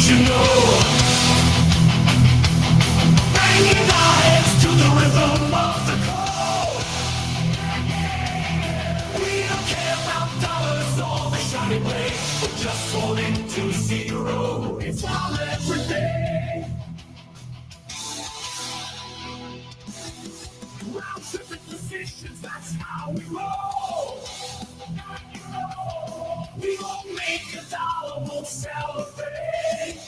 don't you know? Banging our heads to the rhythm of the call. We don't care about dollars or the shiny blade. We're just falling to zero. It's all every day. Round tripping decisions, that's how we roll. We won't make a dollar, won't celebrate.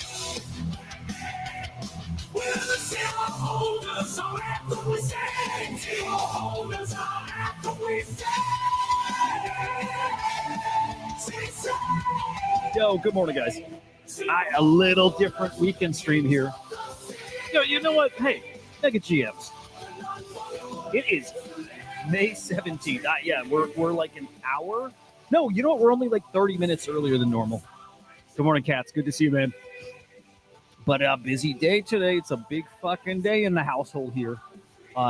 We're the zero holders, our anthem we sing. Zero holders, our anthem we sing. Yo, good morning, guys. A little different weekend stream here. Yo, you know what? Hey, Mega GMs. It is May 17th. Yeah, we're like an hour. No, you know what? We're only like 30 minutes earlier than normal. Good morning, Cats. Good to see you, man. But a busy day today. It's a big fucking day in the household here.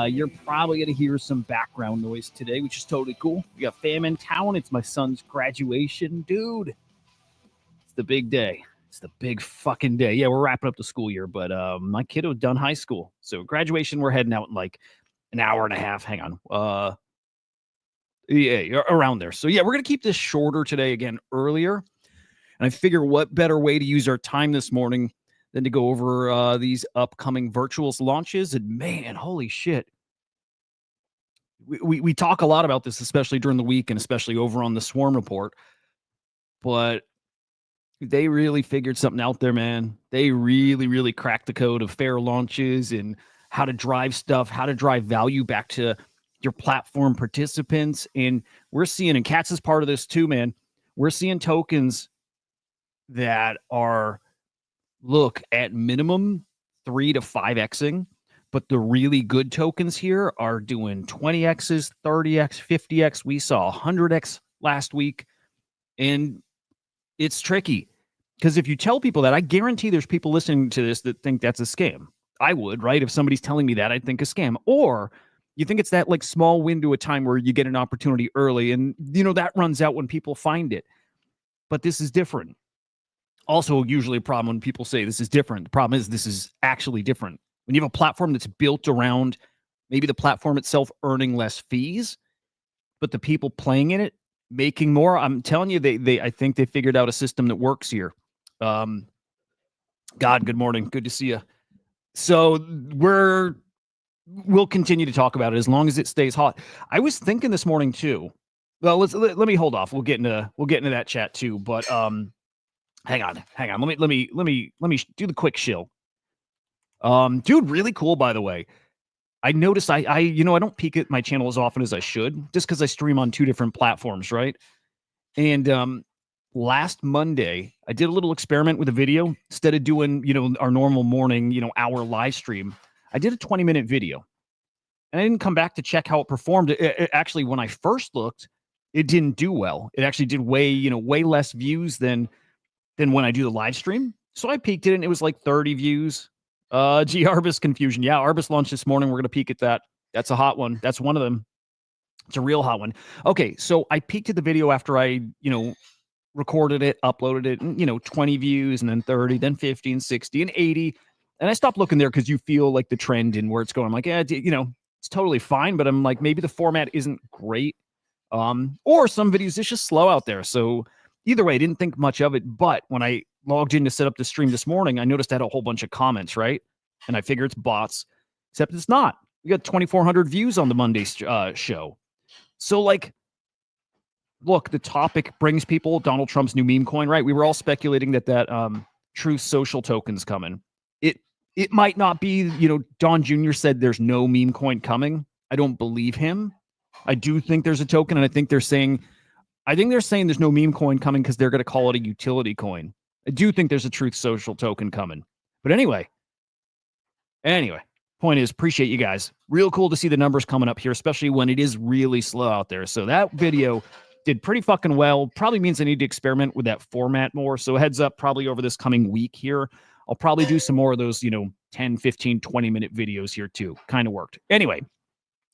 You're probably going to hear some background noise today, which is totally cool. We got fam in town. It's my son's graduation. Dude, it's the big day. It's the big fucking day. Yeah, we're wrapping up the school year, but my kiddo done high school. So graduation, we're heading out in like an hour and a half. Hang on. Yeah, around there. So yeah, we're going to keep this shorter today, again, earlier. And I figure what better way to use our time this morning than to go over these upcoming virtuals launches. And man, holy shit. We talk a lot about this, especially during the week and especially over on the Swarm Report. But they really figured something out there, man. They really, really cracked the code of fair launches and how to drive stuff, how to drive value back to your platform participants. And we're seeing, and Katz is part of this too, man. We're seeing tokens that are, look, at minimum 3 to 5xing, but the really good tokens here are doing 20x's, 30x, 50x. We saw 100x last week, and it's tricky because if you tell people that, I guarantee there's people listening to this that think that's a scam. I would, right? If somebody's telling me that, I'd think a scam. Or you think it's that like small window of time where you get an opportunity early, and that runs out when people find it. But this is different. Also, usually a problem when people say this is different. The problem is this is actually different. When you have a platform that's built around maybe the platform itself earning less fees, but the people playing in it making more, I'm telling you, I think they figured out a system that works here. God, good morning. Good to see you. So we'll continue to talk about it as long as it stays hot. I was thinking this morning too. Well, let me hold off. We'll get into that chat too. But hang on. Let me do the quick shill. Dude, really cool, by the way. I noticed I don't peek at my channel as often as I should, just because I stream on 2 different platforms, right? And last Monday, I did a little experiment with a video. Instead of doing, our normal morning, hour live stream, I did a 20-minute video. And I didn't come back to check how it performed. It actually, when I first looked, it didn't do well. It actually did way less views than when I do the live stream. So I peeked it and it was like 30 views. Arbus confusion. Yeah, Arbus launched this morning. We're going to peek at that. That's a hot one. That's one of them. It's a real hot one. Okay, so I peeked at the video after I, recorded it, uploaded it, and, 20 views, and then 30, then 50, and 60, and 80. And I stopped looking there because you feel like the trend and where it's going. I'm like, it's totally fine, but I'm like, maybe the format isn't great. Or some videos, it's just slow out there. So either way, I didn't think much of it. But when I logged in to set up the stream this morning, I noticed I had a whole bunch of comments, right? And I figure it's bots, except it's not. We got 2,400 views on the Monday show. So, look, the topic brings people Donald Trump's new meme coin, right? We were all speculating that Truth Social token's coming. It might not be, Don Jr. said there's no meme coin coming. I don't believe him. I do think there's a token, and I think they're saying there's no meme coin coming because they're going to call it a utility coin. I do think there's a Truth Social token coming. But anyway, point is, appreciate you guys. Real cool to see the numbers coming up here, especially when it is really slow out there. So that video did pretty fucking well. Probably means I need to experiment with that format more. So heads up, probably over this coming week here, I'll probably do some more of those, 10, 15, 20-minute videos here too. Kind of worked. Anyway,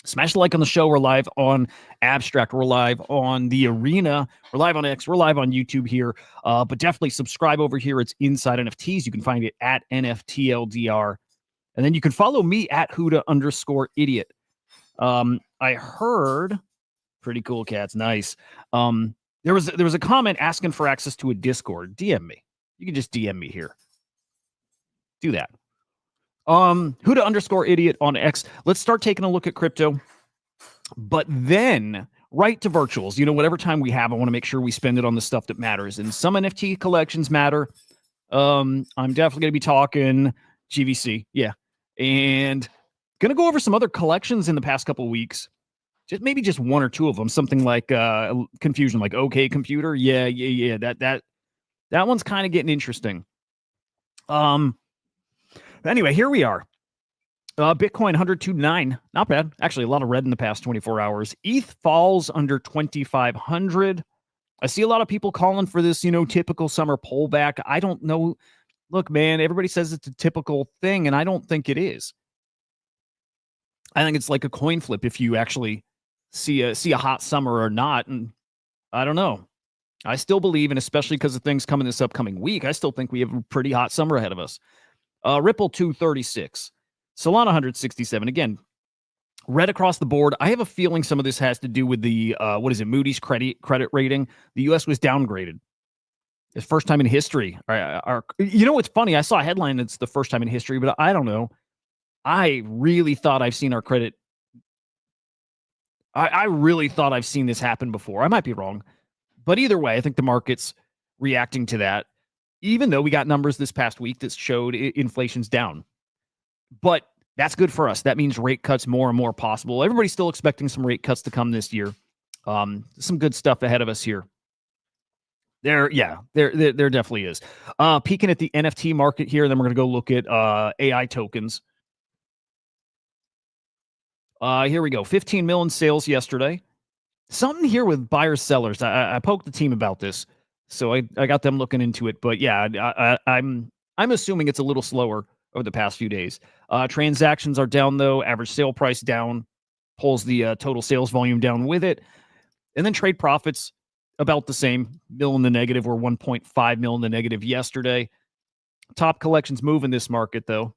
Smash the like on the show. We're live on Abstract. We're live on the Arena. We're live on X. We're live on YouTube here. But definitely subscribe over here. It's Inside NFTs. You can find it at NFTLDR. And then you can follow me at Huda_idiot. I heard, pretty cool, cats. Nice. There was a comment asking for access to a Discord. DM me. You can just DM me here. Do that. Huda_idiot on X. Let's start taking a look at crypto. But then right to virtuals. You know, whatever time we have, I want to make sure we spend it on the stuff that matters. And some NFT collections matter. I'm definitely going to be talking GVC. Yeah. And going to go over some other collections in the past couple of weeks. Maybe just one or two of them. Something like Confusion, like OK Computer. Yeah. That one's kind of getting interesting. Anyway, here we are. Bitcoin 102.9, not bad. Actually, a lot of red in the past 24 hours. ETH falls under 2,500. I see a lot of people calling for this, typical summer pullback. I don't know. Look, man, everybody says it's a typical thing, and I don't think it is. I think it's like a coin flip if you actually see a hot summer or not. And I don't know. I still believe, and especially because of things coming this upcoming week, I still think we have a pretty hot summer ahead of us. Ripple 236. Solana 167. Again, red across the board. I have a feeling some of this has to do with the Moody's credit rating. The U.S. was downgraded. It's first time in history. It's funny. I saw a headline. It's the first time in history, but I don't know. I really thought I've seen our credit. I really thought I've seen this happen before. I might be wrong, but either way, I think the market's reacting to that. Even though we got numbers this past week that showed inflation's down. But that's good for us. That means rate cuts more and more possible. Everybody's still expecting some rate cuts to come this year. Some good stuff ahead of us here. There definitely is. Peeking at the NFT market here, then we're going to go look at AI tokens. Here we go. 15 million sales yesterday. Something here with buyers, sellers. I poked the team about this, so I got them looking into it. But yeah, I'm assuming it's a little slower over the past few days. Transactions are down, though. Average sale price down. Pulls the total sales volume down with it. And then trade profits about the same. Mil in the negative. We're 1.5 mil in the negative yesterday. Top collections move in this market, though.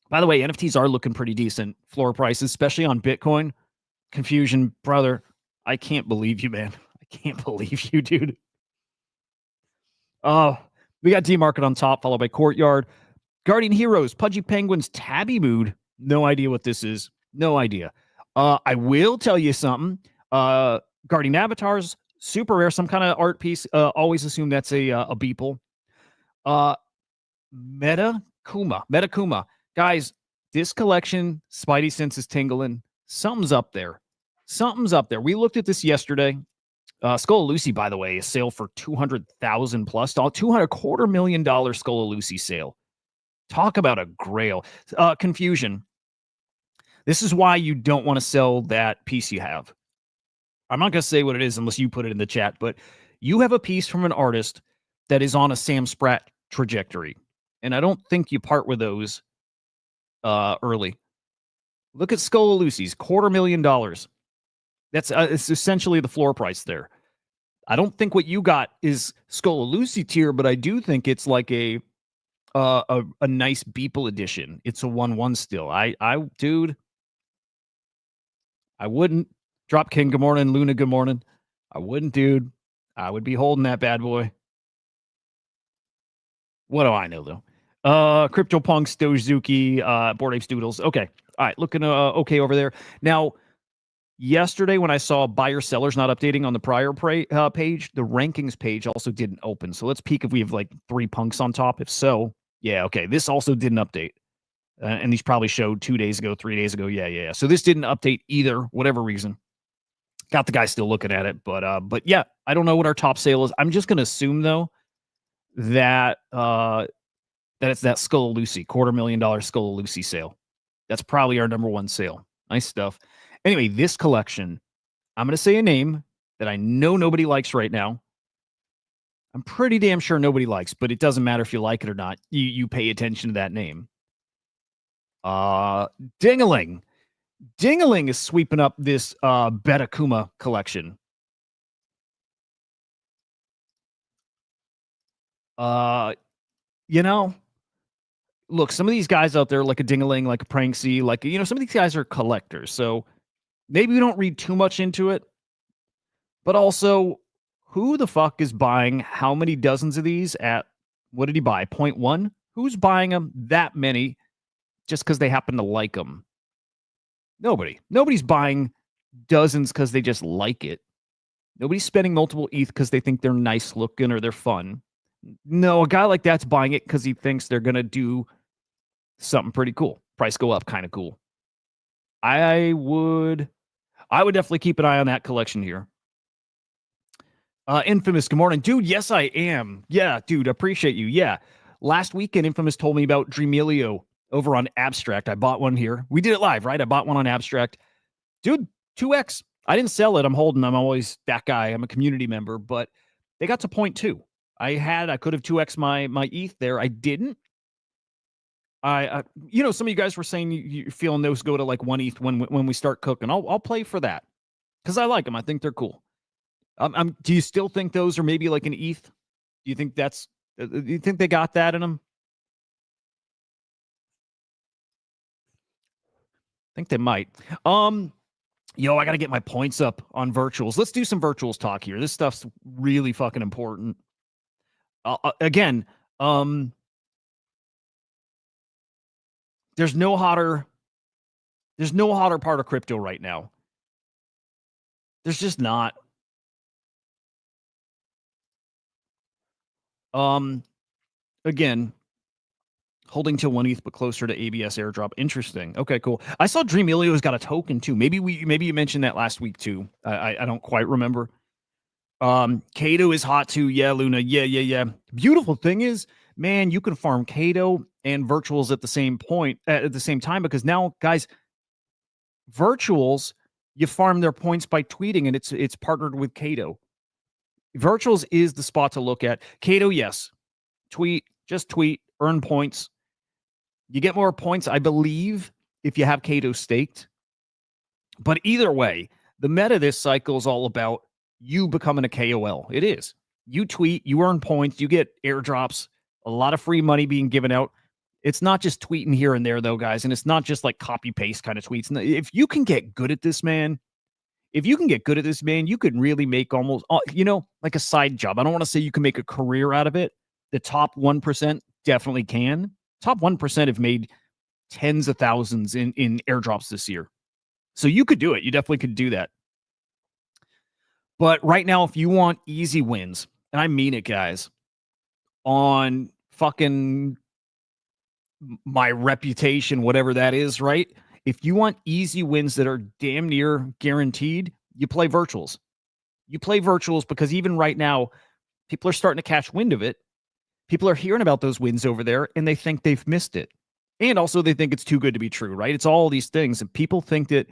By the way, NFTs are looking pretty decent. Floor prices, especially on Bitcoin. Confusion, brother. I can't believe you, man. I can't believe you, dude. Oh, we got D-Market on top, followed by Courtyard. Guardian Heroes, Pudgy Penguins, Tabby Mood. No idea what this is. No idea. I will tell you something. Guardian Avatars, super rare, some kind of art piece. Always assume that's a Beeple. Metakuma. Guys, this collection, Spidey sense is tingling. Something's up there. We looked at this yesterday. Skull Lucy, by the way, a sale for $200,000 plus. $250,000 Skull Lucy sale. Talk about a grail. Confusion. This is why you don't want to sell that piece you have. I'm not going to say what it is unless you put it in the chat, but you have a piece from an artist that is on a Sam Spratt trajectory. And I don't think you part with those early. Look at Skull Lucy's $250,000. That's it's essentially the floor price there. I don't think what you got is Skull Lucy tier, but I do think it's like a nice Beeple edition. It's a 1/1 still. Dude, I wouldn't. Drop King, good morning. Luna, good morning. I wouldn't, dude. I would be holding that bad boy. What do I know, though? CryptoPunks, Dogezuki, Bored Apes Doodles. Okay. All right. Looking okay over there. Now, yesterday when I saw buyer sellers not updating on the prior page, the rankings page also didn't open. So let's peek if we have like 3 punks on top. If so, yeah, okay. This also didn't update. And these probably showed 2 days ago, 3 days ago. Yeah. So this didn't update either, whatever reason. Got the guy still looking at it, but yeah, I don't know what our top sale is. I'm just going to assume though that it's that Skull Lucy $250,000 Skull Lucy sale. That's probably our number one sale. Nice stuff. Anyway, this collection, I'm going to say a name that I know nobody likes right now. I'm pretty damn sure nobody likes, but it doesn't matter if you like it or not. You pay attention to that name. Dingaling. Dingaling is sweeping up this Betakuma collection. You know, look, some of these guys out there, like a Dingaling, like a Pranksy, like, some of these guys are collectors. So maybe we don't read too much into it. But also, who the fuck is buying how many dozens of these at, what did he buy? 0.1? Who's buying them that many just because they happen to like them? Nobody. Nobody's buying dozens because they just like it. Nobody's spending multiple ETH because they think they're nice looking or they're fun. No, a guy like that's buying it because he thinks they're going to do something pretty cool. Price go up, kind of cool. I would definitely keep an eye on that collection here. Infamous, good morning. Dude, yes, I am. Yeah, dude, appreciate you. Yeah. Last weekend, Infamous told me about Dreamelio over on Abstract. I bought one here. We did it live, right? I bought one on Abstract. Dude, 2x. I didn't sell it. I'm holding. I'm always that guy. I'm a community member, but they got to 0.2. I could have 2x my ETH there. I didn't. Some of you guys were saying you're feeling those go to like 1 ETH when we start cooking. I'll play for that because I like them. I think they're cool. Do you still think those are maybe like an ETH? Do you think do you think they got that in them? I think they might. I got to get my points up on virtuals. Let's do some virtuals talk here. This stuff's really fucking important. Again, there's no hotter part of crypto right now. There's just not. Again, holding to 1 ETH but closer to ABS airdrop. Interesting. Okay, cool. I saw Dreamelio's got a token too. Maybe you mentioned that last week too. I don't quite remember. Kato is hot too. Yeah, Luna. Yeah. Beautiful thing is, man, you can farm Kato and virtuals at the same point at the same time, because now, guys, virtuals, you farm their points by tweeting, and it's partnered with Kato. Virtuals is the spot to look at. Kato, yes. Just tweet, earn points. You get more points, I believe, if you have Kato staked. But either way, the meta this cycle is all about you becoming a KOL. It is. You tweet, you earn points, you get airdrops, a lot of free money being given out. It's not just tweeting here and there, though, guys, and it's not just like copy-paste kind of tweets. And if you can get good at this, man, you can really make almost, like a side job. I don't want to say you can make a career out of it. The top 1% definitely can. Top 1% have made tens of thousands in airdrops this year. So you could do it. You definitely could do that. But right now, if you want easy wins, and I mean it, guys, on fucking my reputation, whatever that is, right? If you want easy wins that are damn near guaranteed, you play virtuals. You play virtuals because even right now, people are starting to catch wind of it. People are hearing about those wins over there, and they think they've missed it. And also, they think it's too good to be true, right? It's all these things, and people think that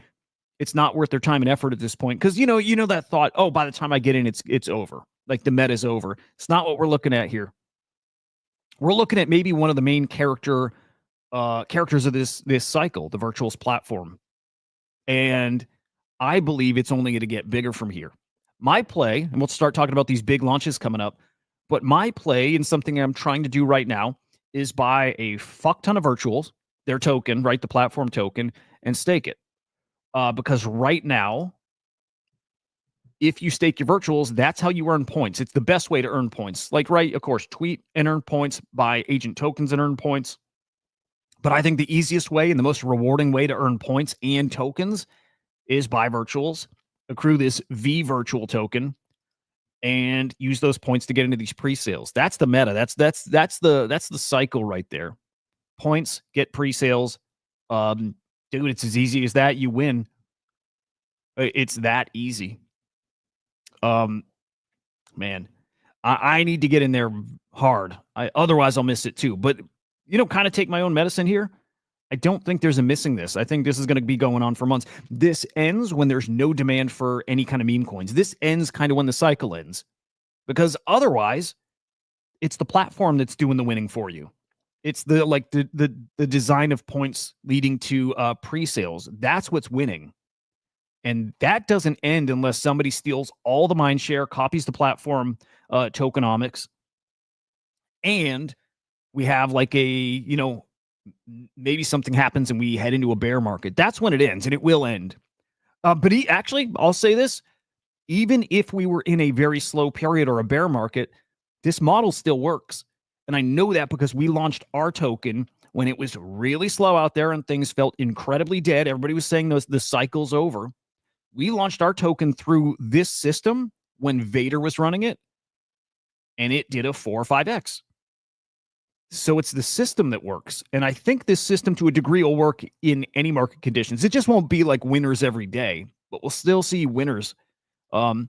it's not worth their time and effort at this point because you know that thought. Oh, by the time I get in, it's over. Like the meta's over. It's not what we're looking at here. We're looking at maybe one of the main characters of this cycle, the virtuals platform, and I believe it's only going to get bigger from here. My play, and we'll start talking about these big launches coming up. But my play, and something I'm trying to do right now, is buy a fuck ton of virtuals, their token, right, the platform token, and stake it. Because right now, if you stake your virtuals, that's how you earn points. It's the best way to earn points. Like, right, of course, tweet and earn points, buy agent tokens and earn points. But I think the easiest way and the most rewarding way to earn points and tokens is buy virtuals, accrue this V virtual token, and use those points to get into these pre-sales. That's the meta. That's the cycle right there. Points, get pre-sales. Dude, it's as easy as that. You win. It's that easy. Man, I need to get in there hard. Otherwise I'll miss it too. But kind of take my own medicine here. I don't think there's a missing this. I think this is going to be going on for months. This ends when there's no demand for any kind of meme coins. This ends kind of when the cycle ends, because otherwise it's the platform that's doing the winning for you. It's the design of points leading to pre-sales. That's what's winning. And that doesn't end unless somebody steals all the mind share, copies the platform tokenomics, and we have like maybe something happens and we head into a bear market. That's when it ends, and it will end. But actually, I'll say this, even if we were in a very slow period or a bear market, this model still works. And I know that because we launched our token when it was really slow out there and things felt incredibly dead. Everybody was saying the cycle's over. We launched our token through this system when Vader was running it, and it did a 4 or 5x. So it's the system that works. And I think this system to a degree will work in any market conditions. It just won't be like winners every day, but we'll still see winners. The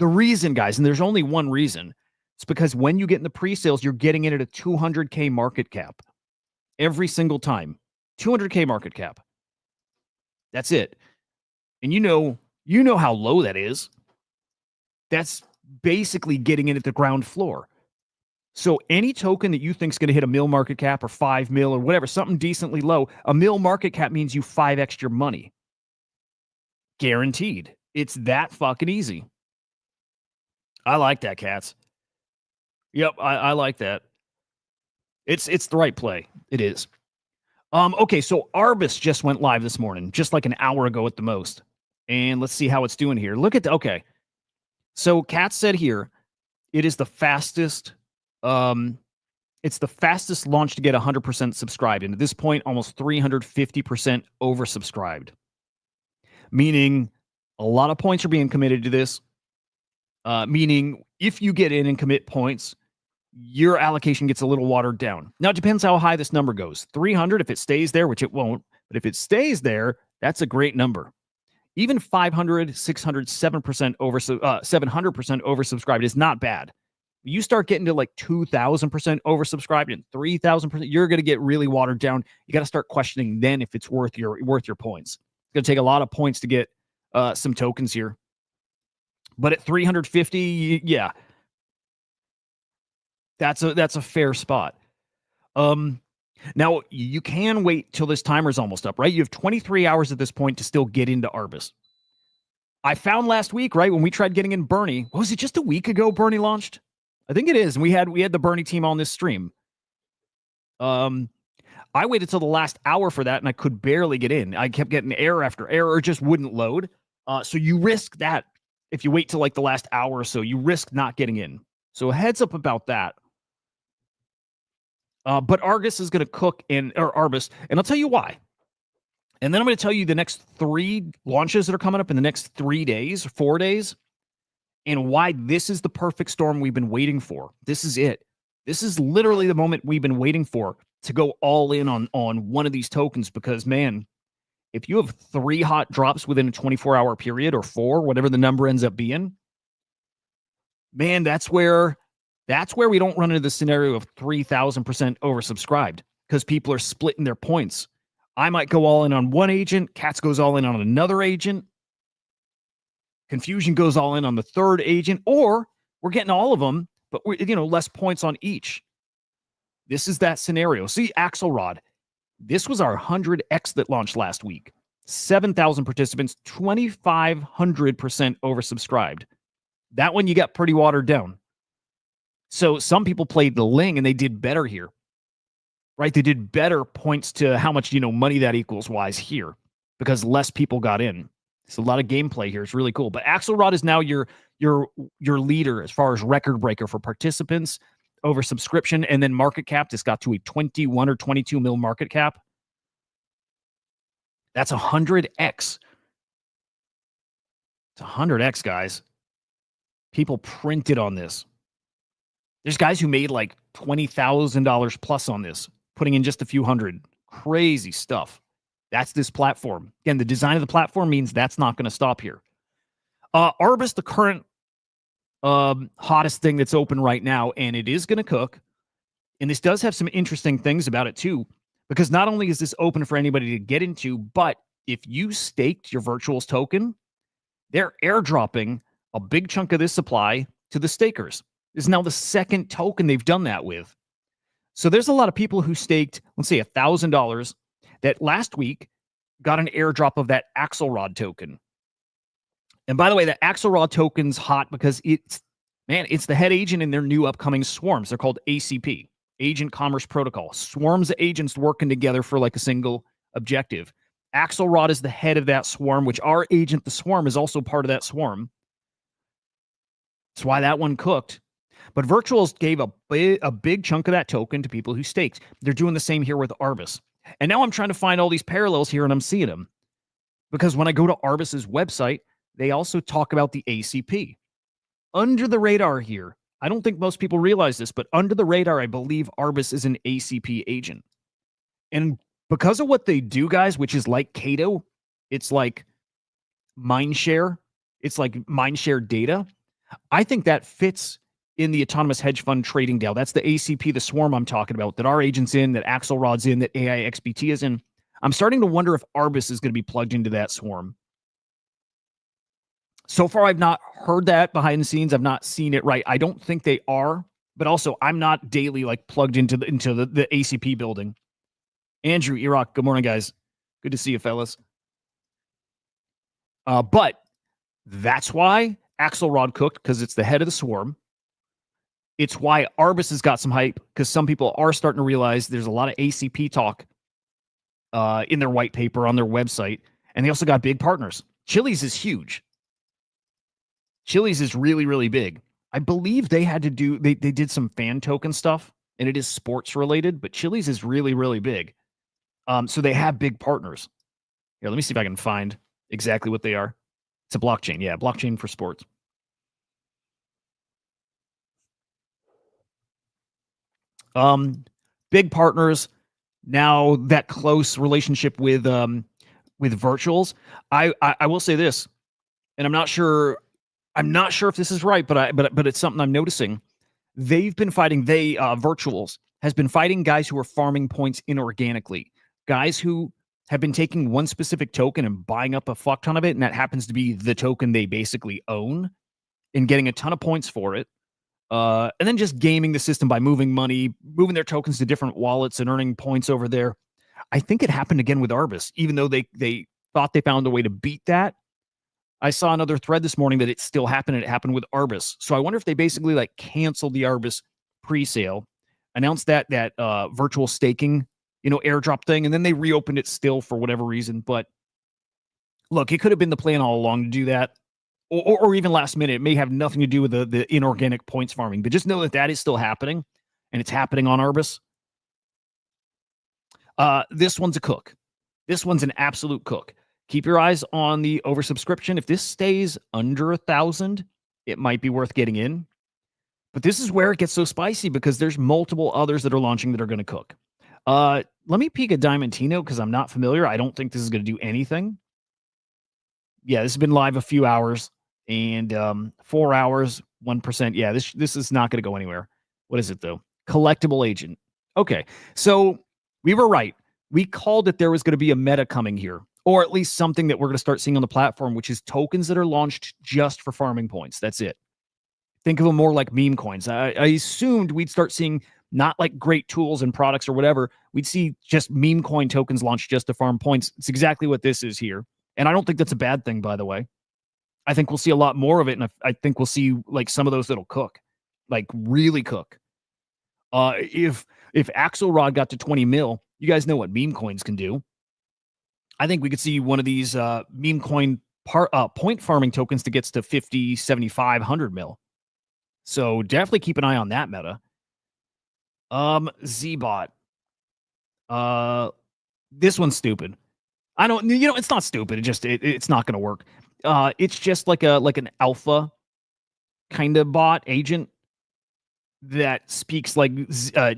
reason, guys, and there's only one reason, it's because when you get in the pre-sales, you're getting in at a 200K market cap every single time. 200K market cap. That's it. And you know how low that is. That's basically getting in at the ground floor. So any token that you think is going to hit a mil market cap or 5 mil or whatever, something decently low, a mil market cap means you 5x your money. Guaranteed. It's that fucking easy. I like that, cats. Yep, I like that. It's the right play. It is. Okay, so Arbus just went live this morning, just like an hour ago at the most. And let's see how it's doing here. Look at okay. So Kat said here, it is the fastest. It's the fastest launch to get 100% subscribed. And at this point, almost 350% oversubscribed. Meaning a lot of points are being committed to this. Meaning if you get in and commit points, your allocation gets a little watered down. Now, it depends how high this number goes. 300, if it stays there, which it won't. But if it stays there, that's a great number. Even 500, 600, 7% over 700% oversubscribed is not bad. You start getting to like 2,000% oversubscribed and 3,000%, you're going to get really watered down. You got to start questioning then if it's worth your points. It's going to take a lot of points to get some tokens here. But at 350, yeah, that's a fair spot. Now, you can wait till this timer's almost up, right? You have 23 hours at this point to still get into Arbus. I found last week, right, when we tried getting in Bernie, was it just a week ago Bernie launched? I think it is. And we had the Bernie team on this stream. I waited till the last hour for that, and I could barely get in. I kept getting error after error, just wouldn't load. So you risk that if you wait till like the last hour or so. You risk not getting in. So heads up about that. But Argus is going to cook or Arbus, and I'll tell you why. And then I'm going to tell you the next 3 launches that are coming up in the next 3 days, 4 days, and why this is the perfect storm we've been waiting for. This is it. This is literally the moment we've been waiting for to go all in on one of these tokens, because, man, if you have 3 hot drops within a 24-hour period or 4, whatever the number ends up being, man, that's where we don't run into the scenario of 3,000% oversubscribed, because people are splitting their points. I might go all in on one agent. Katz goes all in on another agent. Confusion goes all in on the third agent, or we're getting all of them, but we're, less points on each. This is that scenario. See, Axelrod. This was our 100X that launched last week. 7,000 participants, 2,500% oversubscribed. That one you got pretty watered down. So some people played the Ling and they did better here, right? They did better points to how much, money that equals wise here, because less people got in. It's a lot of gameplay here. It's really cool. But Axelrod is now your leader as far as record breaker for participants, over subscription, and then market cap. This got to a 21 or 22 mil market cap. That's 100x. It's 100x, guys. People printed on this. There's guys who made like $20,000 plus on this, putting in just a few hundred. Crazy stuff. That's this platform. Again, the design of the platform means that's not going to stop here. Arbus, the current hottest thing that's open right now, and it is going to cook. And this does have some interesting things about it too, because not only is this open for anybody to get into, but if you staked your Virtuals token, they're airdropping a big chunk of this supply to the stakers. This is now the second token they've done that with. So there's a lot of people who staked, let's say, $1,000 that last week got an airdrop of that Axelrod token. And by the way, the Axelrod token's hot because it's the head agent in their new upcoming swarms. They're called ACP, Agent Commerce Protocol. Swarms of agents working together for like a single objective. Axelrod is the head of that swarm, which our agent, the swarm, is also part of that swarm. That's why that one cooked. But Virtuals gave a big chunk of that token to people who staked. They're doing the same here with Arbus. And now I'm trying to find all these parallels here, and I'm seeing them. Because when I go to Arbus's website, they also talk about the ACP. Under the radar here, I don't think most people realize this, but under the radar, I believe Arbus is an ACP agent. And because of what they do, guys, which is like Cato, it's like mindshare. It's like mindshare data. I think that fits in the autonomous hedge fund trading DAO. That's the ACP, the swarm I'm talking about, that our agent's in, that Axelrod's in, that AIXBT is in. I'm starting to wonder if Arbus is going to be plugged into that swarm. So far, I've not heard that behind the scenes. I've not seen it right. I don't think they are, but also I'm not daily like plugged into the ACP building. Andrew, Iraq, good morning, guys. Good to see you, fellas. But that's why Axelrod cooked, because it's the head of the swarm. It's why Arbus has got some hype, because some people are starting to realize there's a lot of ACP talk in their white paper on their website. And they also got big partners. Chili's is huge. Chili's is really, really big. I believe they had to do, they did some fan token stuff, and it is sports related, but Chili's is really, really big. So they have big partners. Here, let me see if I can find exactly what they are. It's a blockchain. Yeah, blockchain for sports. Big partners. Now that close relationship with virtuals. I will say this, and I'm not sure if this is right, but it's something I'm noticing. They've been fighting, virtuals has been fighting guys who are farming points inorganically, guys who have been taking one specific token and buying up a fuck ton of it, and that happens to be the token they basically own, and getting a ton of points for it. And then just gaming the system by moving money, moving their tokens to different wallets and earning points over there. I think it happened again with Arbus, even though they thought they found a way to beat that. I saw another thread this morning that it still happened, and it happened with Arbus. So I wonder if they basically like canceled the Arbus pre-sale, announced that virtual staking, airdrop thing, and then they reopened it still for whatever reason. But look, it could have been the plan all along to do that. Or even last minute. It may have nothing to do with the inorganic points farming, but just know that is still happening, and it's happening on Arbus. This one's a cook. This one's an absolute cook. Keep your eyes on the oversubscription. If this stays under 1,000, it might be worth getting in. But this is where it gets so spicy, because there's multiple others that are launching that are going to cook. Let me peek at Diamantino, because I'm not familiar. I don't think this is going to do anything. Yeah, this has been live a few hours, and 4 hours, 1%. Yeah, this is not going to go anywhere. What is it, though? Collectible agent. Okay, so we were right. We called it there was going to be a meta coming here, or at least something that we're going to start seeing on the platform, which is tokens that are launched just for farming points. That's it. Think of them more like meme coins. I assumed we'd start seeing not like great tools and products or whatever. We'd see just meme coin tokens launched just to farm points. It's exactly what this is here. And I don't think that's a bad thing, by the way. I think we'll see a lot more of it, and I think we'll see like some of those that'll cook, like really cook. If Axelrod got to 20 mil, you guys know what meme coins can do. I think we could see one of these meme coin point farming tokens that gets to 50, 75, 100 mil. So definitely keep an eye on that meta. Zbot. This one's stupid. I don't, it's not stupid. It's not going to work. It's just like an alpha kind of bot agent that speaks like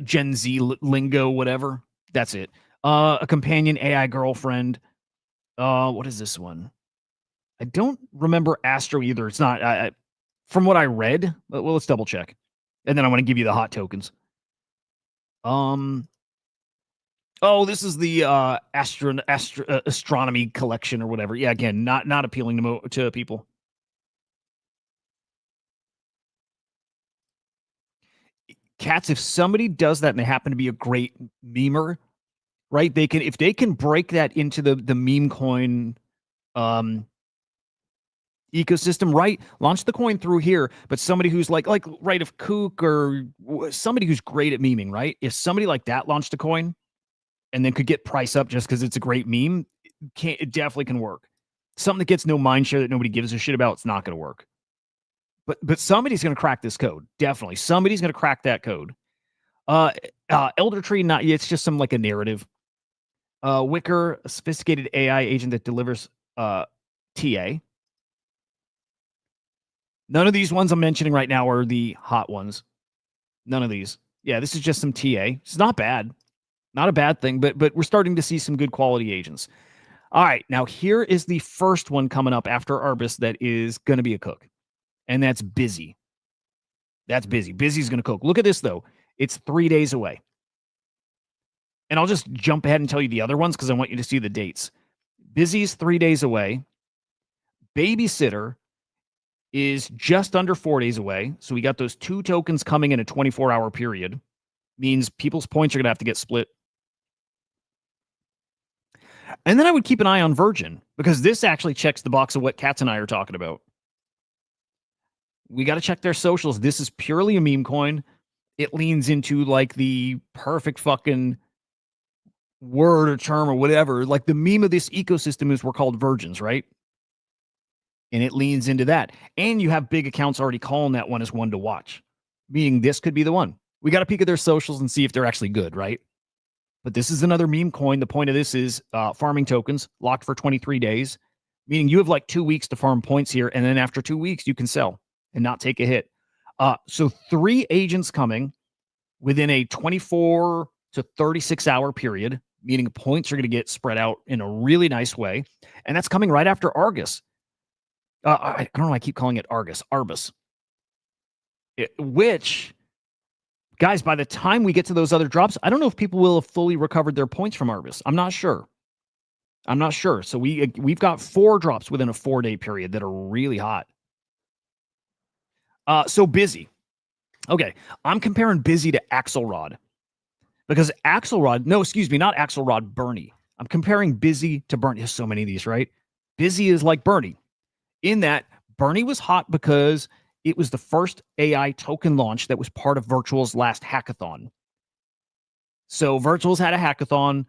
Gen Z lingo, whatever. That's it. A companion AI girlfriend. What is this one? I don't remember Astro either. It's not. From what I read, well, let's double check, and then I'm going to give you the hot tokens. Oh, this is the astronomy collection or whatever. Yeah, again, not appealing to people. Cats, if somebody does that and they happen to be a great memer, right? They can, if they can break that into the meme coin ecosystem, right? Launch the coin through here, but somebody who's like right, if Kook or somebody who's great at meming, right? If somebody like that launched a coin and then could get price up just because it's a great meme, it definitely can work. Something that gets no mind share that nobody gives a shit about, it's not going to work. But somebody's going to crack this code. Definitely, somebody's going to crack that code. Elder Tree, not yet. It's just some like a narrative. Wicker, a sophisticated AI agent that delivers TA. None of these ones I'm mentioning right now are the hot ones. None of these. Yeah, this is just some TA. It's not bad. Not a bad thing, but we're starting to see some good quality agents. All right, now here is the first one coming up after Arbus that is going to be a cook, and that's Busy. That's Busy. Busy's going to cook. Look at this, though. It's 3 days away. And I'll just jump ahead and tell you the other ones because I want you to see the dates. Busy's 3 days away. Babysitter is just under 4 days away. So we got those 2 tokens coming in a 24-hour period. Means people's points are going to have to get split. And then I would keep an eye on Virgin because this actually checks the box of what Katz and I are talking about. We got to check their socials. This is purely a meme coin. It leans into like the perfect fucking word or term or whatever. Like the meme of this ecosystem is we're called virgins, right? And it leans into that. And you have big accounts already calling that one as one to watch, meaning this could be the one. We got to peek at their socials and see if they're actually good, right? But this is another meme coin. The point of this is farming tokens locked for 23 days, meaning you have like 2 weeks to farm points here. And then after 2 weeks, you can sell and not take a hit. So 3 agents coming within a 24 to 36 hour period, meaning points are going to get spread out in a really nice way. And that's coming right after Argus. I don't know. I keep calling it Arbus. Which, guys, by the time we get to those other drops, I don't know if people will have fully recovered their points from Arbus. I'm not sure. So we've got 4 drops within a 4-day period that are really hot. So Busy. Okay, I'm comparing Busy to Axelrod because not Axelrod, Bernie. I'm comparing Busy to Bernie. There's so many of these, right? Busy is like Bernie in that Bernie was hot because it was the first AI token launch that was part of Virtual's last hackathon. So Virtual's had a hackathon.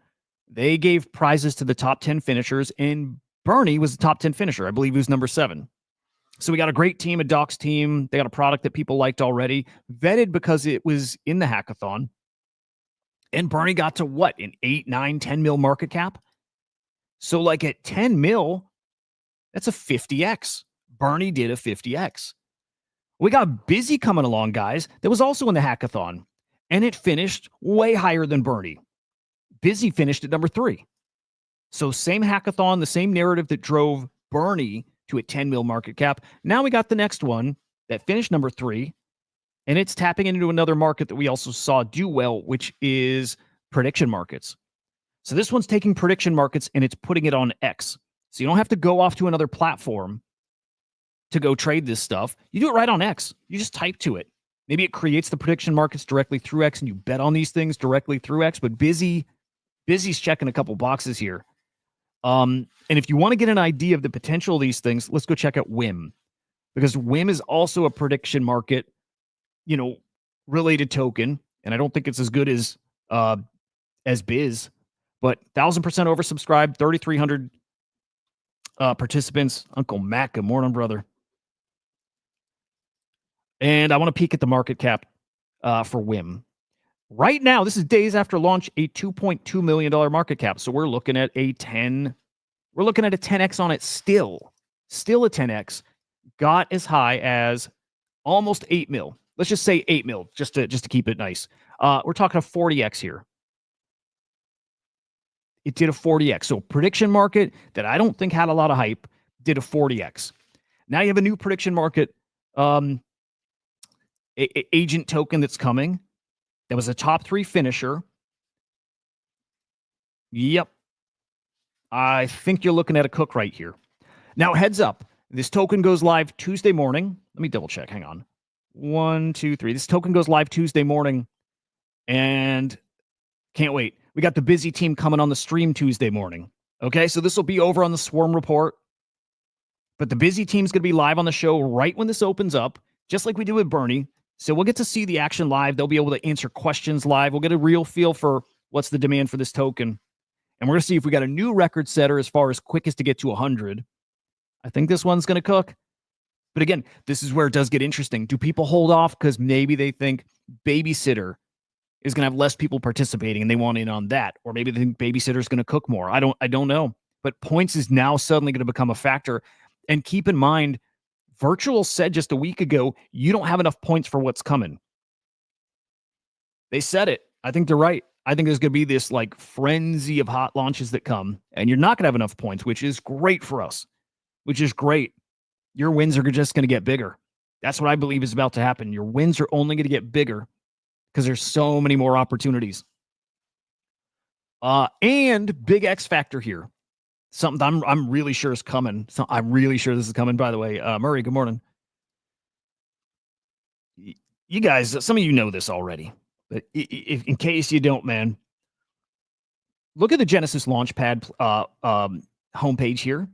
They gave prizes to the top 10 finishers, and Bernie was the top 10 finisher. I believe he was number 7. So we got a great team, a docs team. They got a product that people liked already, vetted because it was in the hackathon. And Bernie got to what? An 8, 9, 10 mil market cap? So like at 10 mil, that's a 50x. Bernie did a 50x. We got Busy coming along, guys. That was also in the hackathon. And it finished way higher than Bernie. Busy finished at number 3. So same hackathon, the same narrative that drove Bernie to a 10 mil market cap. Now we got the next one that finished number 3, and it's tapping into another market that we also saw do well, which is prediction markets. So this one's taking prediction markets and it's putting it on X. So you don't have to go off to another platform to go trade this stuff. You do it right on X. You just type to it. Maybe it creates the prediction markets directly through X and you bet on these things directly through X, but Busy's checking a couple boxes here. And if you want to get an idea of the potential of these things, let's go check out WIM, because WIM is also a prediction market, related token. And I don't think it's as good as Biz, but 1,000% oversubscribed, 3,300 participants. Uncle Mac, good morning, brother. And I want to peek at the market cap for WIM. Right now, this is days after launch, a $2.2 million market cap. So we're looking at a 10x on it still a 10x. Got as high as almost 8 mil. Let's just say 8 mil, just to keep it nice. We're talking a 40x here. It did a 40x. So prediction market that I don't think had a lot of hype did a 40x. Now you have a new prediction market agent token that's coming. That was a top 3 finisher. Yep. I think you're looking at a cook right here. Now, heads up. This token goes live Tuesday morning. Let me double check. Hang on. 1, 2, 3. This token goes live Tuesday morning, and can't wait. We got the busy team coming on the stream Tuesday morning. Okay, so this will be over on the Swarm Report, but the busy team's going to be live on the show right when this opens up, just like we do with Bernie. So we'll get to see the action live. They'll be able to answer questions live. We'll get a real feel for what's the demand for this token. And we're going to see if we got a new record setter as far as quickest to get to 100. I think this one's going to cook. But again, this is where it does get interesting. Do people hold off because maybe they think babysitter is going to have less people participating and they want in on that? Or maybe they think babysitter is going to cook more. I don't know. But points is now suddenly going to become a factor. And keep in mind, Virtual said just a week ago, you don't have enough points for what's coming. They said it. I think they're right. I think there's going to be this like frenzy of hot launches that come, and you're not going to have enough points, which is great for us, which is great. Your wins are just going to get bigger. That's what I believe is about to happen. Your wins are only going to get bigger because there's so many more opportunities. And big X factor here. Something I'm really sure is coming. So I'm really sure this is coming, by the way. Murray, good morning. You guys, some of you know this already, but if, in case you don't, man, look at the Genesis Launchpad homepage here.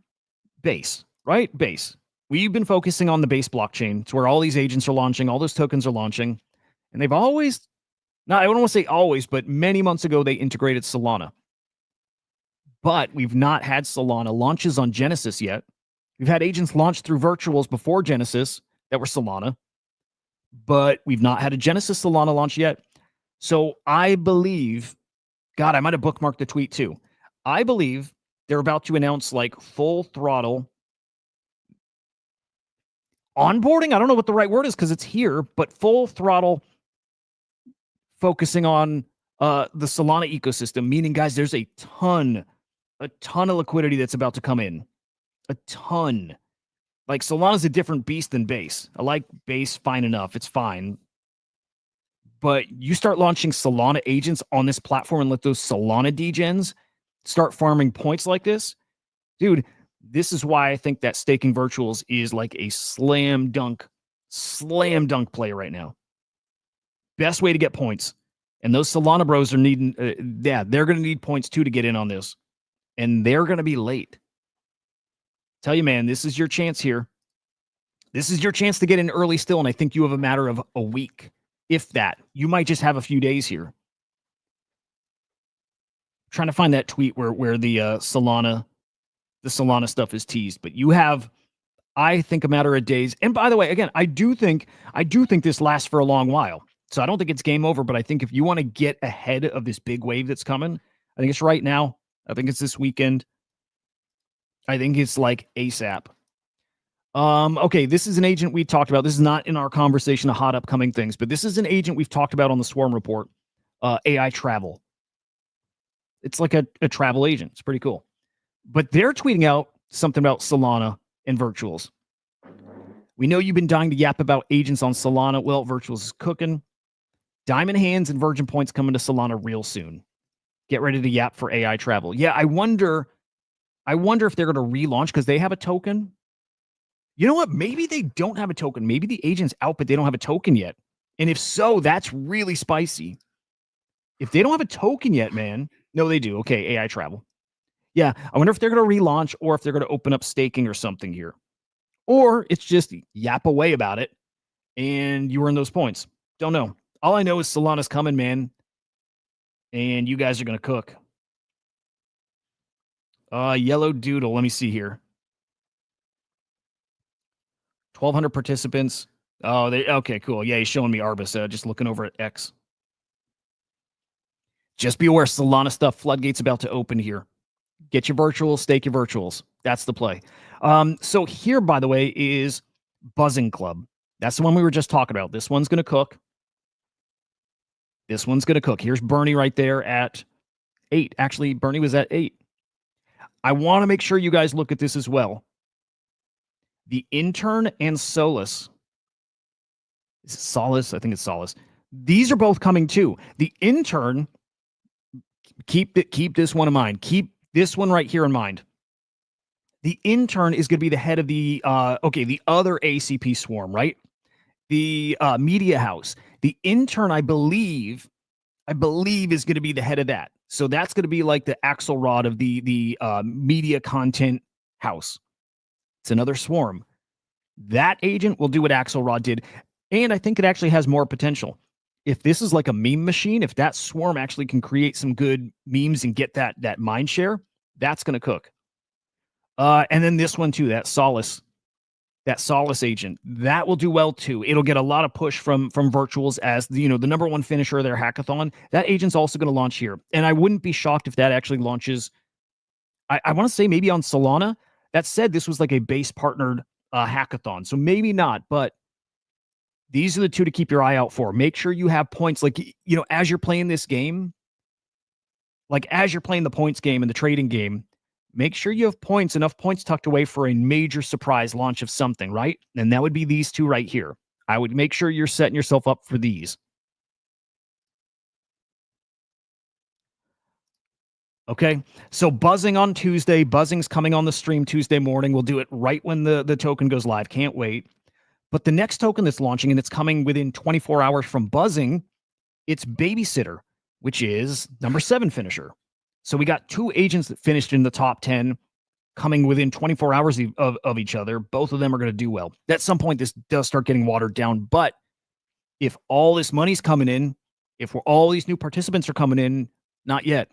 Base, right? Base. We've been focusing on the Base blockchain. It's where all these agents are launching, all those tokens are launching. And they've always, I don't want to say always, but many months ago, they integrated Solana. But we've not had Solana launches on Genesis yet. We've had agents launch through virtuals before Genesis that were Solana, but we've not had a Genesis Solana launch yet. So I believe, God, I might have bookmarked the tweet too. I believe they're about to announce like full throttle onboarding. I don't know what the right word is because it's here, but full throttle focusing on the Solana ecosystem, meaning, guys, there's a ton of liquidity that's about to come in. A ton. Like, Solana's a different beast than Base. I like Base fine enough. It's fine. But you start launching Solana agents on this platform and let those Solana degens start farming points like this. Dude, this is why I think that staking virtuals is like a slam dunk play right now. Best way to get points. And those Solana bros are needing, they're going to need points too to get in on this. And they're going to be late. Tell you, man, this is your chance here. This is your chance to get in early still, and I think you have a matter of a week, if that. You might just have a few days here. I'm trying to find that tweet where the Solana stuff is teased, but you have, I think, a matter of days. And by the way, again, I do think this lasts for a long while. So I don't think it's game over, but I think if you want to get ahead of this big wave that's coming, I think it's right now. I think it's this weekend. I think it's like ASAP. Okay, this is an agent we talked about. This is not in our conversation of hot upcoming things, but this is an agent we've talked about on the Swarm Report, AI Travel. It's like a travel agent. It's pretty cool. But they're tweeting out something about Solana and virtuals. We know you've been dying to yap about agents on Solana. Well, virtuals is cooking. Diamond Hands and Virgin Points coming to Solana real soon. Get ready to yap for AI Travel. Yeah, I wonder if they're going to relaunch because they have a token. You know what? Maybe they don't have a token. Maybe the agent's out, but they don't have a token yet. And if so, that's really spicy. If they don't have a token yet, man. No, they do. Okay, AI Travel. Yeah, I wonder if they're going to relaunch or if they're going to open up staking or something here. Or it's just yap away about it and you earn those points. Don't know. All I know is Solana's coming, man. And you guys are going to cook. Yellow Doodle. Let me see here. 1,200 participants. Oh, okay, cool. Yeah, he's showing me Arbus. Just looking over at X. Just be aware, Solana stuff, floodgates about to open here. Get your virtuals, stake your virtuals. That's the play. So here, by the way, is Buzzing Club. That's the one we were just talking about. This one's going to cook. This one's going to cook. Here's Bernie right there at 8. Actually, Bernie was at 8. I want to make sure you guys look at this as well. The Intern and Solus. Is it Solace? I think it's Solace. These are both coming too. The Intern, keep this one in mind. Keep this one right here in mind. The Intern is going to be the head of the the other ACP swarm, right? the media house. The intern, I believe is going to be the head of that. So that's going to be like the Axelrod of the media content house. It's another swarm. That agent will do what Axelrod did, and I think it actually has more potential. If this is like a meme machine, if that swarm actually can create some good memes and get that mind share, that's going to cook. And then this one too, that Solace agent, that will do well too. It'll get a lot of push from virtuals as the number one finisher of their hackathon. That agent's also going to launch here, and I wouldn't be shocked if that actually launches. I want to say maybe on Solana. That said, this was like a base partnered hackathon, so maybe not. But these are the two to keep your eye out for. Make sure you have points, like as you're playing this game, like as you're playing the points game and the trading game. Make sure you have enough points tucked away for a major surprise launch of something, right? And that would be these two right here. I would make sure you're setting yourself up for these. Okay, so buzzing on Tuesday. Buzzing's coming on the stream Tuesday morning. We'll do it right when the token goes live. Can't wait. But the next token that's launching, and it's coming within 24 hours from buzzing, it's Babysitter, which is number 7 finisher. So we got 2 agents that finished in the top 10 coming within 24 hours of each other. Both of them are going to do well. At some point, this does start getting watered down. But if all this money's coming in, if all these new participants are coming in, not yet.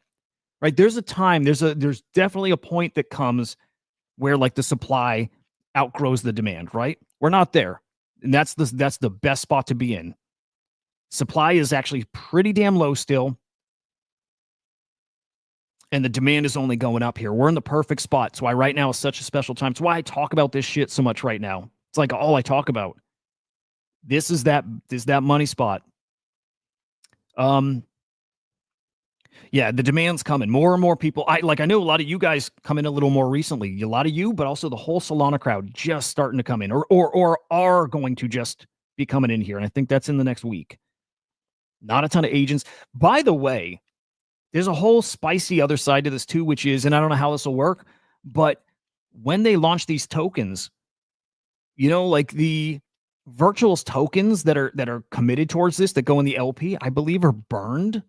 Right? There's a time, there's definitely a point that comes where like the supply outgrows the demand, right? We're not there. And that's the best spot to be in. Supply is actually pretty damn low still. And the demand is only going up here. We're in the perfect spot. It's why right now is such a special time. It's why I talk about this shit so much right now. It's like all I talk about. This is that money spot. Yeah, the demand's coming. More and more people. I know a lot of you guys come in a little more recently. A lot of you, but also the whole Solana crowd just starting to come in, or are going to just be coming in here. And I think that's in the next week. Not a ton of agents. By the way, there's a whole spicy other side to this too, which is, and I don't know how this will work, but when they launch these tokens, like the virtuals tokens that are committed towards this, that go in the LP, I believe are burned.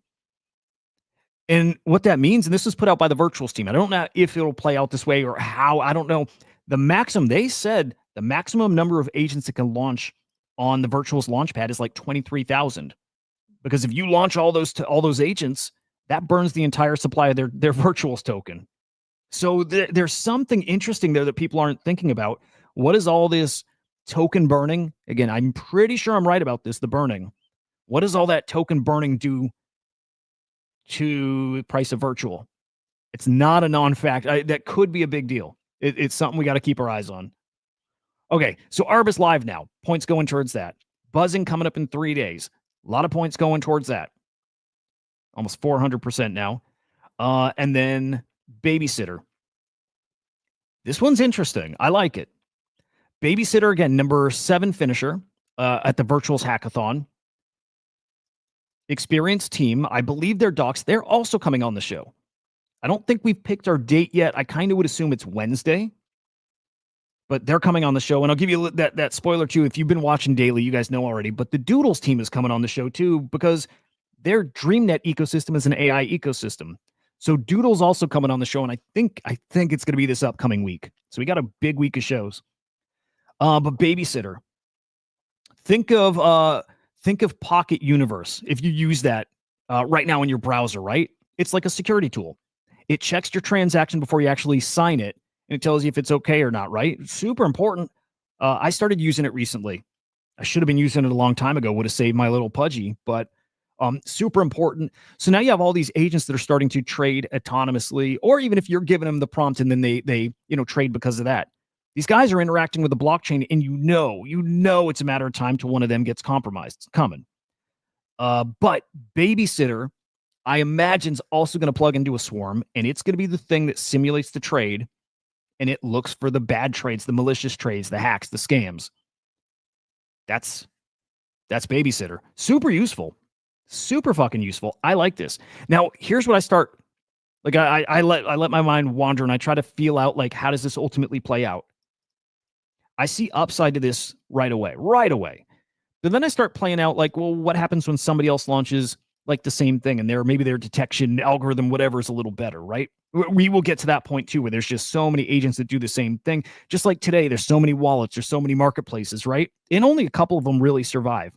And what that means, and this was put out by the virtuals team, I don't know if it'll play out this way or how, I don't know. They said the maximum number of agents that can launch on the virtuals launchpad is like 23,000. Because if you launch all those agents, that burns the entire supply of their virtuals token. So there's something interesting there that people aren't thinking about. What is all this token burning? Again, I'm pretty sure I'm right about this, the burning. What does all that token burning do to the price of virtual? It's not a non-fact. That could be a big deal. It's something we got to keep our eyes on. Okay, so Arbus live now. Points going towards that. Buzzing coming up in 3 days. A lot of points going towards that. Almost 400% now. And then Babysitter. This one's interesting. I like it. Babysitter, again, number 7 finisher at the Virtuals Hackathon. Experienced team. I believe they're docs. They're also coming on the show. I don't think we've picked our date yet. I kind of would assume it's Wednesday. But they're coming on the show. And I'll give you that spoiler too. If you've been watching daily, you guys know already. But the Doodles team is coming on the show too, because their DreamNet ecosystem is an AI ecosystem. So Doodle's also coming on the show, and I think it's going to be this upcoming week. So we got a big week of shows. But Babysitter. Think of Pocket Universe if you use that right now in your browser, right? It's like a security tool. It checks your transaction before you actually sign it, and it tells you if it's okay or not, right? It's super important. I started using it recently. I should have been using it a long time ago. Would have saved my little pudgy, but super important. So now you have all these agents that are starting to trade autonomously, or even if you're giving them the prompt and then they trade because of that. These guys are interacting with the blockchain, and you know it's a matter of time till one of them gets compromised. It's coming. But Babysitter, I imagine, is also going to plug into a swarm, and it's going to be the thing that simulates the trade, and it looks for the bad trades, the malicious trades, the hacks, the scams. That's Babysitter. Super useful. Super fucking useful. I like this. Now, here's what I start. Like I let my mind wander, and I try to feel out, like, how does this ultimately play out? I see upside to this right away. But then I start playing out like, well, what happens when somebody else launches like the same thing and maybe their detection algorithm, whatever, is a little better, right? We will get to that point too, where there's just so many agents that do the same thing. Just like today, there's so many wallets, there's so many marketplaces, right? And only a couple of them really survive.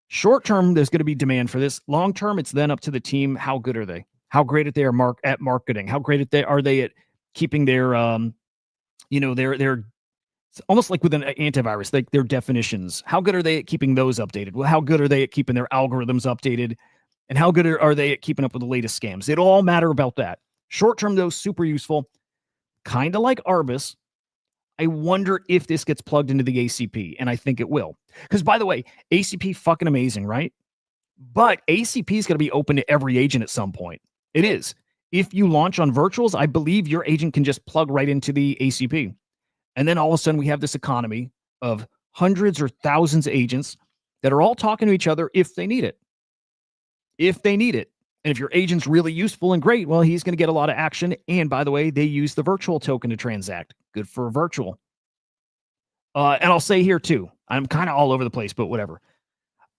Short term, there's going to be demand for this. Long term, it's then up to the team. How good are they? How great they are at marketing? How great are they at keeping their their it's almost like with an antivirus, like their definitions. How good are they at keeping those updated? Well, how good are they at keeping their algorithms updated? And how good are they at keeping up with the latest scams? It all matter about that. Short term, though, super useful. Kind of like Arbus. I wonder if this gets plugged into the ACP, and I think it will. Because, by the way, ACP fucking amazing, right? But ACP is going to be open to every agent at some point. It is. If you launch on virtuals, I believe your agent can just plug right into the ACP. And then all of a sudden we have this economy of hundreds or thousands of agents that are all talking to each other if they need it. If they need it. And if your agent's really useful and great, well, he's going to get a lot of action. And by the way, they use the virtual token to transact. Good for virtual. And I'll say here too, I'm kind of all over the place, but whatever.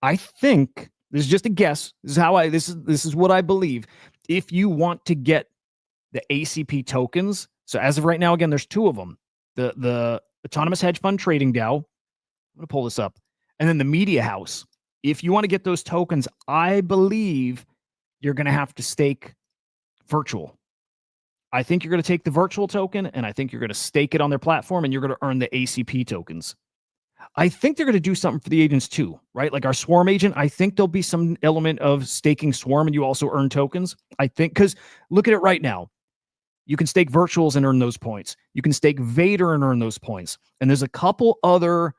I think this is just a guess. This is how this is what I believe. If you want to get the ACP tokens, so as of right now, again, there's two of them. The Autonomous Hedge Fund Trading DAO. I'm going to pull this up. And then the Media House. If you want to get those tokens, I believe you're going to have to stake virtual. I think you're going to take the virtual token, and I think you're going to stake it on their platform, and you're going to earn the ACP tokens. I think they're going to do something for the agents too, right? Like our Swarm agent, I think there'll be some element of staking Swarm, and you also earn tokens. I think, because look at it right now. You can stake virtuals and earn those points. You can stake Vader and earn those points. And there's a couple other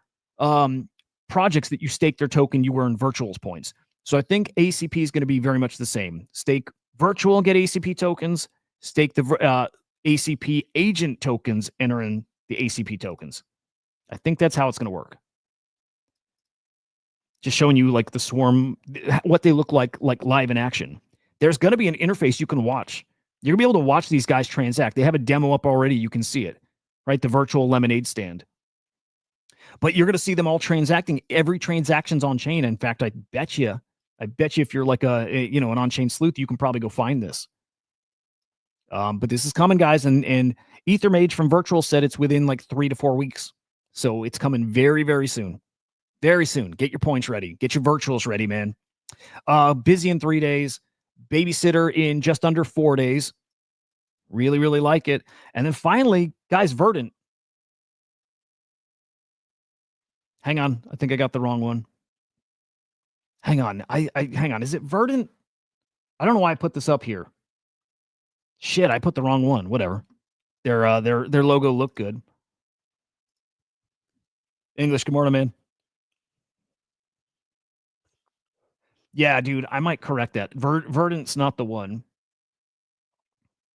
projects that you stake their token, you earn virtuals points. So I think ACP is going to be very much the same. Stake virtual and get ACP tokens. Stake the ACP agent tokens and earn the ACP tokens. I think that's how it's going to work. Just showing you like the Swarm, what they look like live in action. There's going to be an interface you can watch. You're going to be able to watch these guys transact. They have a demo up already. You can see it, right? The virtual lemonade stand. But you're going to see them all transacting. Every transaction's on chain. In fact, I bet you if you're like an on-chain sleuth, you can probably go find this. But this is coming, guys. And Ethermage from Virtual said it's within like 3 to 4 weeks. So it's coming very, very soon. Very soon. Get your points ready. Get your virtuals ready, man. Busy in 3 days. Babysitter in just under 4 days. Really, really like it. And then finally, guys, Verdant. Hang on. I think I got the wrong one. Hang on. Hang on. Is it Verdant? I don't know why I put this up here. Shit, I put the wrong one. Whatever. Their logo looked good. English, good morning, man. Yeah, dude, I might correct that. Verdant's not the one.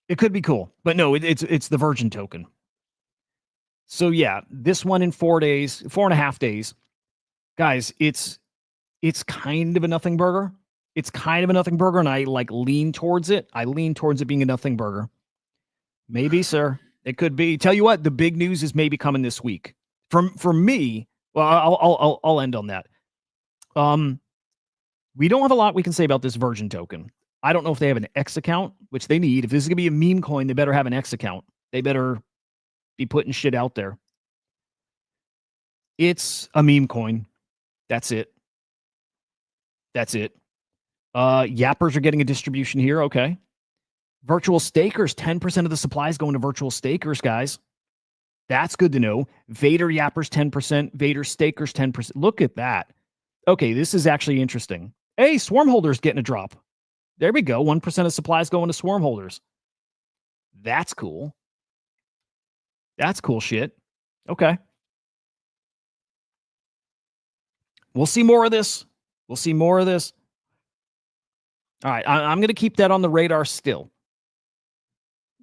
It could be cool, but no, it's the Virgin token. So yeah, this one in 4 days, 4.5 days, guys. It's kind of a nothing burger. It's kind of a nothing burger, and I like lean towards it. I lean towards it being a nothing burger. Maybe, sir. It could be. Tell you what, the big news is maybe coming this week. For me, well, I'll end on that. We don't have a lot we can say about this Virgin token. I don't know if they have an X account, which they need. If this is going to be a meme coin, they better have an X account. They better be putting shit out there. It's a meme coin. That's it. That's it. Yappers are getting a distribution here. Okay. Virtual stakers, 10% of the supply is going to virtual stakers, guys. That's good to know. Vader Yappers, 10%. Vader stakers, 10%. Look at that. Okay, this is actually interesting. Hey, Swarm holders getting a drop. There we go. 1% of supplies going to Swarm holders. That's cool. That's cool shit. Okay. We'll see more of this. We'll see more of this. All right. I'm going to keep that on the radar still.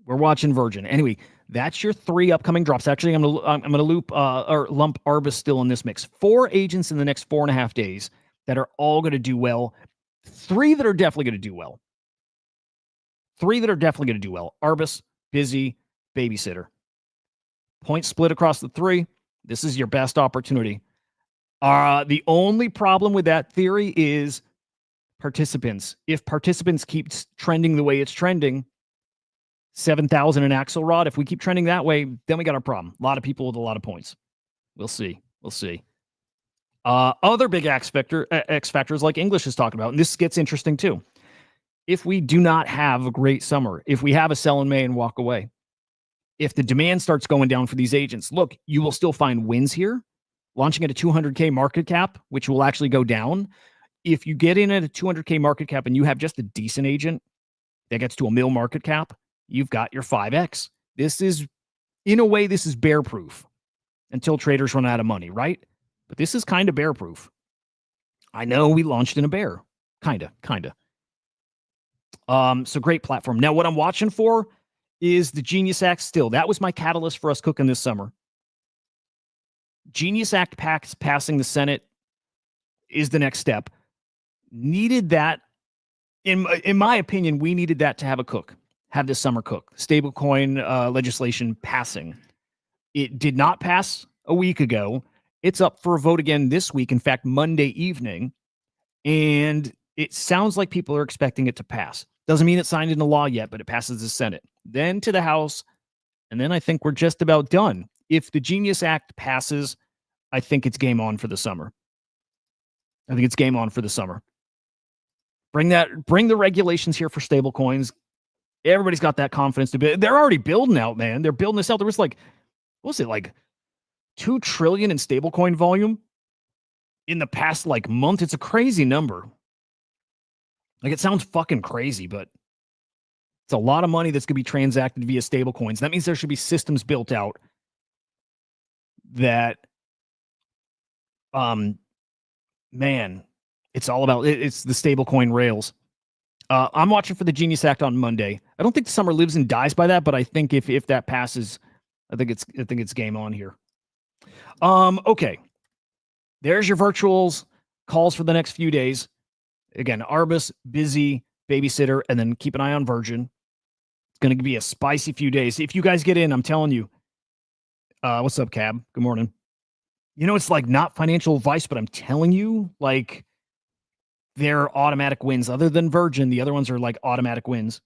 We're watching Virgin. Anyway, that's your 3 upcoming drops. Actually, I'm going to loop or lump Arbus still in this mix. 4 agents in the next 4.5 days that are all going to do well. 3 that are definitely going to do well. 3 that are definitely going to do well. Arbus, Busy, Babysitter. Point split across the 3. This is your best opportunity. The only problem with that theory is participants. If participants keep trending the way it's trending, 7,000 in Axelrod, if we keep trending that way, then we got our problem. A lot of people with a lot of points. We'll see. We'll see. Other big X factors like English is talking about, and this gets interesting too. If we do not have a great summer, if we have a sell in May and walk away, if the demand starts going down for these agents, look, you will still find wins here. Launching at a 200K market cap, which will actually go down. If you get in at a 200K market cap and you have just a decent agent that gets to a mil market cap, you've got your 5X. This is, in a way, this is bear proof until traders run out of money, right? But this is kind of bear proof. I know we launched in a bear. Kind of. So great platform. Now, what I'm watching for is the Genius Act still. That was my catalyst for us cooking this summer. Genius Act passing the Senate is the next step. Needed that, in my opinion, we needed that to have this summer cook. Stablecoin legislation passing. It did not pass a week ago. It's up for a vote again this week. In fact, Monday evening. And it sounds like people are expecting it to pass. Doesn't mean it's signed into law yet, but it passes the Senate, then to the House, and then I think we're just about done. If the Genius Act passes, I think it's game on for the summer. Bring the regulations here for stable coins. Everybody's got that confidence to build. They're already building out, man. They're building this out. There was like, what was it, like 2 trillion in stablecoin volume in the past like month? It's a crazy number. Like, it sounds fucking crazy, but it's a lot of money that's going to be transacted via stablecoins. That means there should be systems built out that, man, it's all about, it's the stablecoin rails. I'm watching for the Genius Act on Monday. I don't think the summer lives and dies by that, but I think if that passes, I think it's game on here. Okay. There's your virtuals calls for the next few days. Again, Arbus, Busy, Babysitter, and then keep an eye on Virgin. It's going to be a spicy few days. If you guys get in, I'm telling you. What's up, Cab? Good morning. You know, it's like not financial advice, but I'm telling you, like, they're automatic wins. Other than Virgin, the other ones are like automatic wins.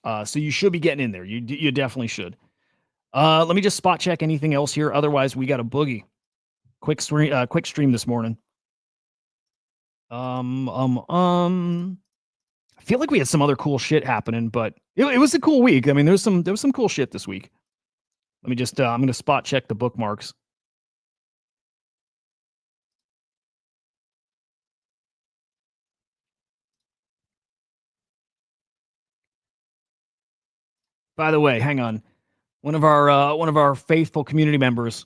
So you should be getting in there. You definitely should. Let me just spot check anything else here. Otherwise, we got a boogie. Quick stream this morning. I feel like we had some other cool shit happening, but it was a cool week. I mean, there was some cool shit this week. Let me just I'm gonna spot check the bookmarks. By the way, hang on. One of our faithful community members,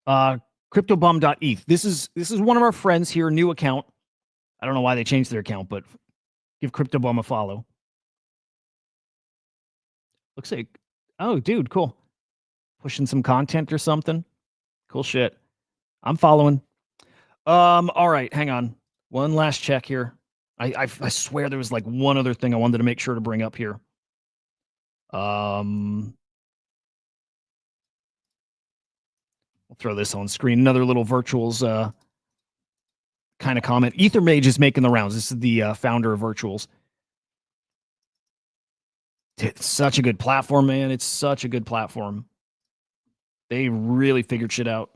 cryptobum.eth. This is one of our friends here, new account. I don't know why they changed their account, but give Cryptobum a follow. Looks like, oh, dude, cool. Pushing some content or something. Cool shit. I'm following. All right, hang on. One last check here. I swear there was like one other thing I wanted to make sure to bring up here. We'll throw this on screen. Another little virtuals kind of comment. Ethermage is making the rounds. This is the founder of virtuals. It's such a good platform, man. It's such a good platform. They really figured shit out.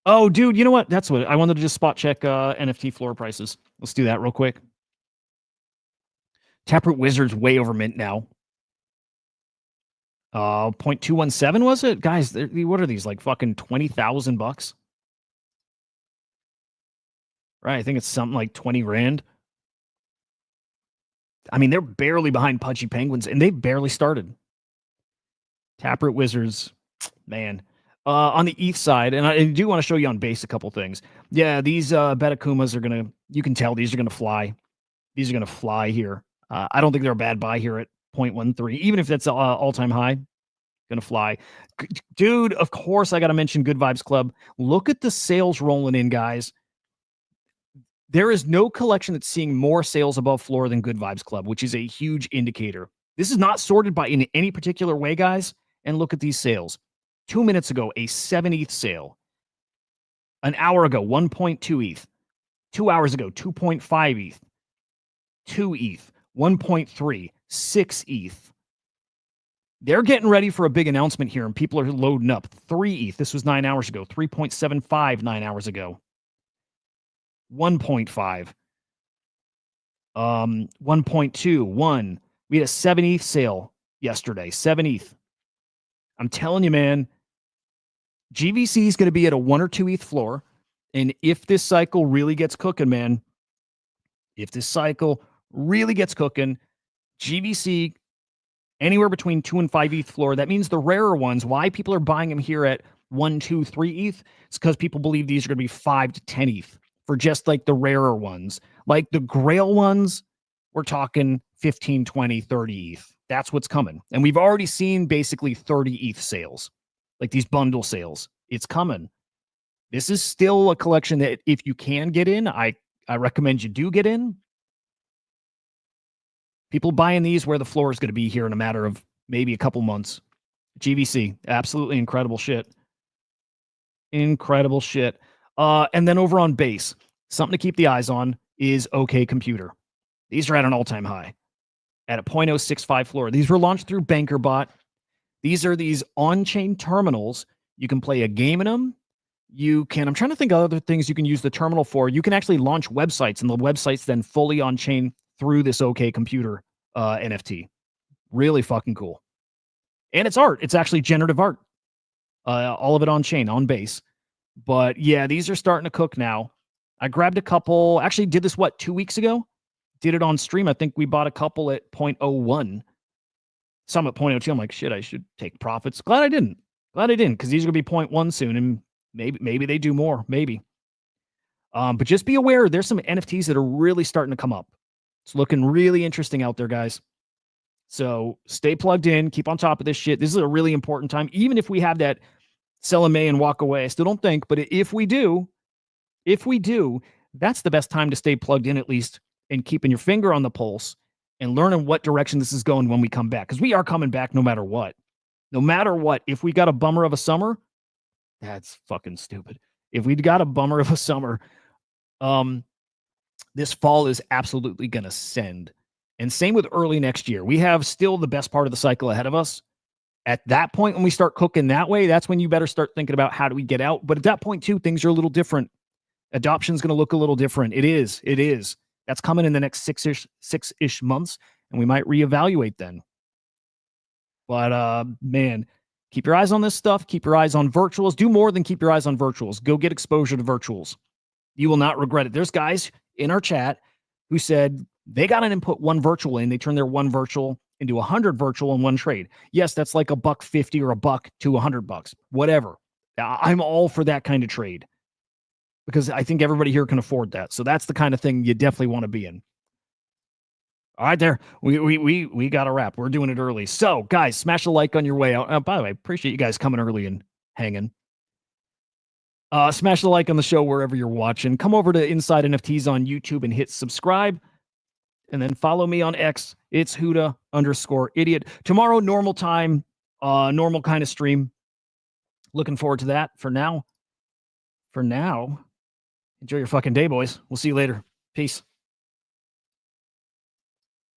Oh, dude, you know what? That's what I wanted to just spot check NFT floor prices. Let's do that real quick. Taproot Wizard's way over mint now. 0.217 was it? Guys, what are these? Like fucking $20,000? Right, I think it's something like 20 grand. I mean, they're barely behind Pudgy Penguins, and they barely started. Taproot Wizards, man. On the ETH side, and I do want to show you on base a couple things. Yeah, these Betakumas are going to, you can tell these are going to fly. These are going to fly here. I don't think they're a bad buy here at 0.13, even if that's all-time high. Going to fly. Dude, of course I got to mention Good Vibes Club. Look at the sales rolling in, guys. There is no collection that's seeing more sales above floor than Good Vibes Club, which is a huge indicator. This is not sorted by in any particular way, guys. and look at these sales. 2 minutes ago, a 7 ETH sale. An hour ago, 1.2 ETH. 2 hours ago, 2.5 ETH. 2 ETH. 1.3. 6 ETH. They're getting ready for a big announcement here, and people are loading up. 3 ETH. This was 9 hours ago. 3.75 9 hours ago. 1.5. 1.2. 1. We had a 7 ETH sale yesterday. 7 ETH. I'm telling you, man, GVC is going to be at a 1 or 2 ETH floor. And if this cycle really gets cooking, man, if this cycle really gets cooking, GVC anywhere between 2 and 5 ETH floor. That means the rarer ones, why people are buying them here at 1, 2, 3 ETH, it's because people believe these are going to be 5 to 10 ETH for just like the rarer ones. Like the Grail ones, we're talking 15, 20, 30 ETH. That's what's coming. And we've already seen basically 30 ETH sales, like these bundle sales. It's coming. This is still a collection that if you can get in, I recommend you do get in. People buying these where the floor is going to be here in a matter of maybe a couple months. GVC, absolutely incredible shit. Incredible shit. And then over on base, something to keep the eyes on is OK Computer. These are at an all-time high at a 0.065 floor. These were launched through BankerBot. These are these on-chain terminals. You can play a game in them. You can, I'm trying to think of other things you can use the terminal for. You can actually launch websites, and the website's then fully on-chain through this OK Computer NFT. Really fucking cool. And it's art. It's actually generative art. All of it on-chain, on base. But yeah, these are starting to cook now. I grabbed a couple. Actually did this, 2 weeks ago? Did it on stream. I think we bought a couple at 0.01. Some at 0.02. I'm like, shit, I should take profits. Glad I didn't. Because these are going to be 0.1 soon, and maybe they do more. Maybe. But just be aware, there's some NFTs that are really starting to come up. It's looking really interesting out there, guys. So stay plugged in. Keep on top of this shit. This is a really important time. Even if we have that sell in May and walk away, I still don't think. But if we do, that's the best time to stay plugged in, at least, and keeping your finger on the pulse and learning what direction this is going when we come back. Because we are coming back no matter what. No matter what. If we got a bummer of a summer, that's fucking stupid. If we got a bummer of a summer, this fall is absolutely going to send. And same with early next year. We have still the best part of the cycle ahead of us. At that point, when we start cooking that way, that's when you better start thinking about how do we get out. But at that point, too, things are a little different. Adoption is going to look a little different. It is. That's coming in the next six-ish months, and we might reevaluate then. But, man, keep your eyes on this stuff. Keep your eyes on virtuals. Do more than keep your eyes on virtuals. Go get exposure to virtuals. You will not regret it. There's guys in our chat who said they got an input one virtual in. They turned their one virtual into 100 virtual in one trade. Yes, that's like $1.50 or $1 to $100, whatever. I'm all for that kind of trade because I think everybody here can afford that. So that's the kind of thing you definitely want to be in. All right, there. We got a wrap. We're doing it early. So, guys, smash a like on your way out. By the way, appreciate you guys coming early and hanging. Smash the like on the show wherever you're watching. Come over to Inside NFTs on YouTube and hit subscribe. And then follow me on X. It's Huda_idiot. Tomorrow, normal time, normal kind of stream. Looking forward to that. For now, enjoy your fucking day, boys. We'll see you later. Peace.